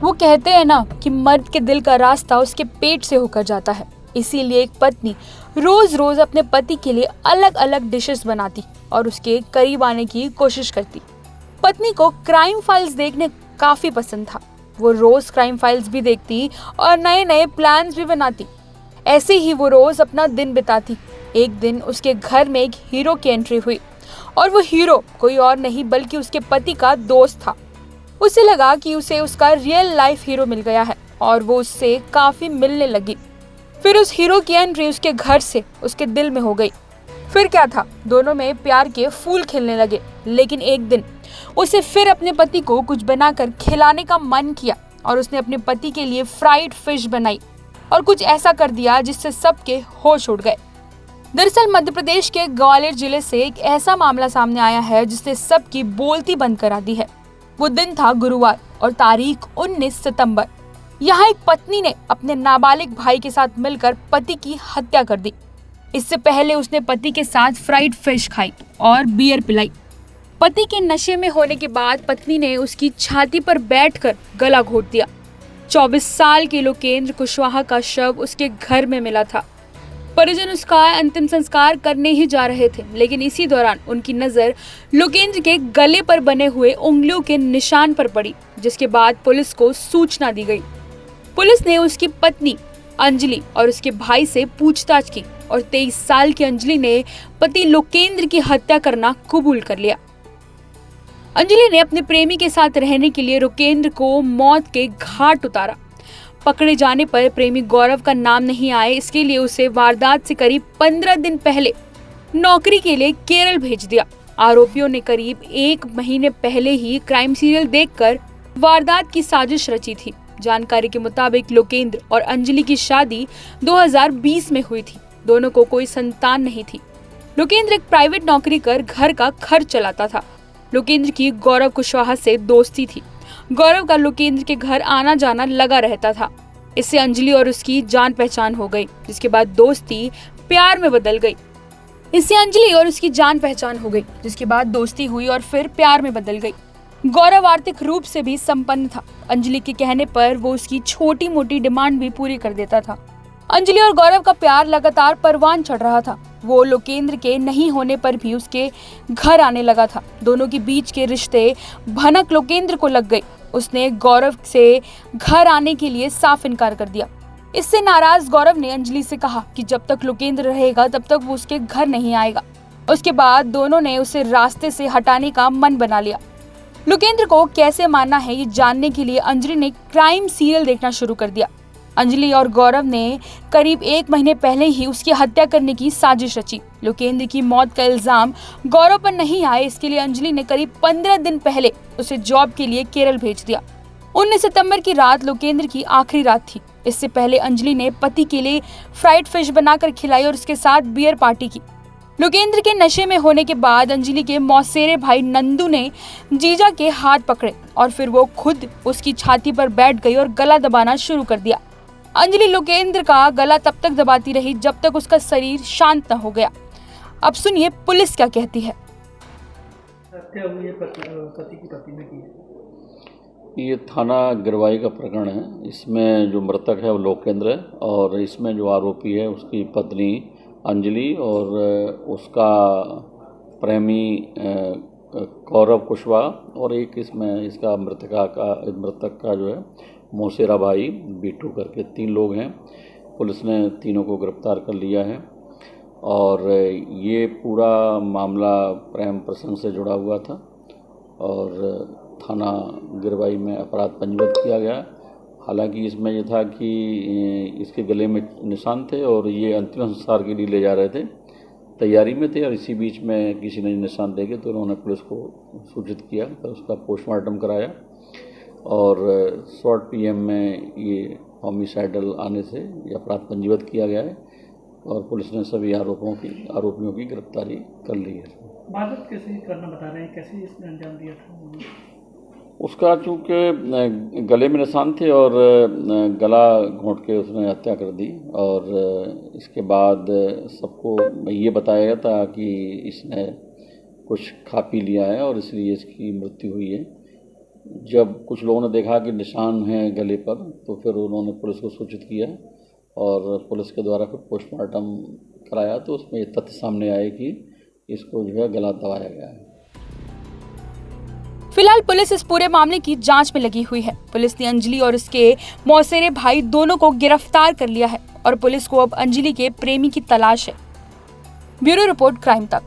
वो कहते हैं ना कि मर्द के दिल का रास्ता उसके पेट से होकर जाता है। इसीलिए एक पत्नी रोज रोज अपने पति के लिए अलग अलग डिशेस बनाती और उसके करीब आने की कोशिश करती। पत्नी को क्राइम फाइल्स देखने काफी पसंद था। वो रोज क्राइम फाइल्स भी देखती और नए नए प्लान्स भी बनाती। ऐसे ही वो रोज अपना दिन बिताती। एक दिन उसके घर में एक हीरो की एंट्री हुई और वो हीरो कोई और नहीं बल्कि उसके पति का दोस्त था। उसे लगा कि उसे उसका रियल लाइफ हीरो मिल गया है और वो उससे काफी मिलने लगी। फिर उस हीरो की एंट्री उसके घर से उसके दिल में हो गई। फिर क्या था, दोनों में प्यार के फूल खिलने लगे। लेकिन एक दिन उसे फिर अपने पति को कुछ बनाकर खिलाने का मन किया और उसने अपने पति के लिए फ्राइड फिश बनाई और कुछ ऐसा कर दिया जिससे सबके होश उड़ गए। दरअसल मध्य प्रदेश के ग्वालियर जिले से एक ऐसा मामला सामने आया है जिसने सबकी बोलती बंद करा दी है। वो दिन था गुरुवार और तारीख 19 सितंबर। यहाँ एक पत्नी ने अपने नाबालिग भाई के साथ मिलकर पति की हत्या कर दी। इससे पहले उसने पति के साथ फ्राइड फिश खाई और बियर पिलाई। पति के नशे में होने के बाद पत्नी ने उसकी छाती पर बैठकर गला घोट दिया। 24 साल के लोकेंद्र कुशवाहा का शव उसके घर में मिला था। परिजन उसका अंतिम संस्कार करने ही जा रहे थे, लेकिन इसी दौरान उनकी नजर लोकेंद्र के गले पर बने हुए उंगलियों के निशान पर पड़ी, जिसके बाद पुलिस को सूचना दी गई। पुलिस ने उसकी पत्नी अंजलि और उसके भाई से पूछताछ की और 23 साल की अंजलि ने पति लोकेंद्र की हत्या करना कबूल कर लिया। अंजलि ने अपने प्रेमी के साथ रहने के लिए लोकेंद्र को मौत के घाट उतारा। पकड़े जाने पर प्रेमी गौरव का नाम नहीं आए, इसके लिए उसे वारदात से करीब 15 दिन पहले नौकरी के लिए केरल भेज दिया। आरोपियों ने करीब 1 महीने पहले ही क्राइम सीरियल देखकर वारदात की साजिश रची थी। जानकारी के मुताबिक लोकेंद्र और अंजलि की शादी 2020 में हुई थी। दोनों को कोई संतान नहीं थी। लोकेंद्र एक प्राइवेट नौकरी कर घर का खर्च चलाता था। लोकेंद्र की गौरव कुशवाहा से दोस्ती थी। गौरव का लोकेंद्र के घर आना जाना लगा रहता था। इससे अंजलि और उसकी जान पहचान हो गई, जिसके बाद दोस्ती प्यार में बदल गई। हुई और फिर प्यार में बदल गई। गौरव आर्थिक रूप से भी संपन्न था। अंजलि के कहने पर वो उसकी छोटी मोटी डिमांड भी पूरी कर देता था। अंजलि और गौरव का प्यार लगातार परवान चढ़ रहा था। वो लोकेंद्र के नहीं होने पर भी उसके घर आने लगा था। दोनों के बीच के रिश्ते भनक लोकेंद्र को लग गई। उसने गौरव से घर आने के लिए साफ इनकार कर दिया। इससे नाराज गौरव ने अंजलि से कहा कि जब तक लोकेंद्र रहेगा तब तक वो उसके घर नहीं आएगा। उसके बाद दोनों ने उसे रास्ते से हटाने का मन बना लिया। लोकेंद्र को कैसे मारना है ये जानने के लिए अंजलि ने क्राइम सीरियल देखना शुरू कर दिया। अंजलि और गौरव ने करीब 1 महीने पहले ही उसकी हत्या करने की साजिश रची। लोकेंद्र की मौत का इल्जाम गौरव पर नहीं आए, इसके लिए अंजलि ने करीब 15 दिन पहले उसे जॉब के लिए केरल भेज दिया। 19 सितंबर की रात लोकेंद्र की आखिरी रात थी। इससे पहले अंजलि ने पति के लिए फ्राइड फिश बनाकर खिलाई और उसके साथ बियर पार्टी की। लोकेंद्र के नशे में होने के बाद अंजलि के मौसेरे भाई नंदू ने जीजा के हाथ पकड़े और फिर वो खुद उसकी छाती पर बैठ गई और गला दबाना शुरू कर दिया। अंजलि लोकेंद्र का गला तब तक दबाती रही जब तक उसका शरीर शांत न हो गया। अब सुनिए पुलिस क्या कहती है। हत्या हुई है पति की पत्नी ने की है। ये थाना गिरवाई का प्रकरण है। इसमें जो मृतक है वो लोकेंद्र है और इसमें जो आरोपी है उसकी पत्नी अंजलि और उसका प्रेमी गौरव कुशवाहा और एक इसमें इसका मृतक का जो है मौसेरा भाई बीटू करके 3 लोग हैं। पुलिस ने तीनों को गिरफ्तार कर लिया है और ये पूरा मामला प्रेम प्रसंग से जुड़ा हुआ था और थाना गिरवाई में अपराध पंजीबद्ध किया गया। हालांकि इसमें यह था कि इसके गले में निशान थे और ये अंतिम संस्कार के लिए ले जा रहे थे, तैयारी में थे और इसी बीच में किसी ने निशान देखे तो उन्होंने पुलिस को सूचित किया, तो उसका पोस्टमार्टम कराया और शॉर्ट पीएम में ये होमिसाइडल आने से ये अपराध पंजीबद्ध किया गया है और पुलिस ने सभी आरोपियों की गिरफ्तारी कर ली है। वारदात कैसे करना बता रहे हैं, कैसे इसने अंजाम दिया था? उसका चूँकि गले में निशान थे और गला घोंट के उसने हत्या कर दी और इसके बाद सबको ये बताया गया था कि इसने कुछ खा पी लिया है और इसलिए इसकी मृत्यु हुई है। जब कुछ लोगों ने देखा कि निशान है गले पर, तो फिर उन्होंने पुलिस को सूचित किया और पुलिस के द्वारा फिर पोस्टमार्टम कराया, तो उसमें ये तथ्य सामने आए कि इसको जो है गला दबाया गया है। फिलहाल पुलिस इस पूरे मामले की जांच में लगी हुई है। पुलिस ने अंजलि और उसके मौसेरे भाई दोनों को गिरफ्तार कर लिया है और पुलिस को अब अंजलि के प्रेमी की तलाश है। ब्यूरो रिपोर्ट, क्राइम तक।